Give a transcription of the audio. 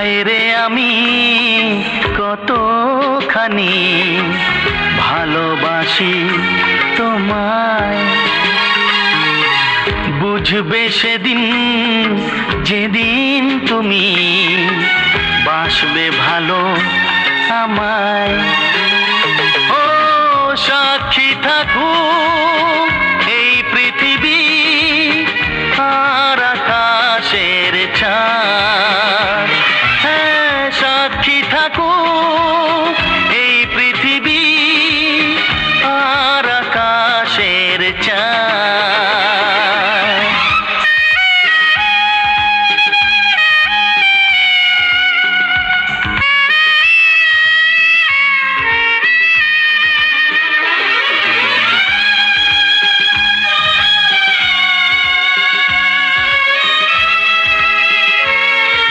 হায়রে আমি কতখানি ভালোবাসি তোমায়। বুঝবে সেদিন যেদিন তুমি বাসবে ভালো আমায়। ও সাক্ষী থাকুক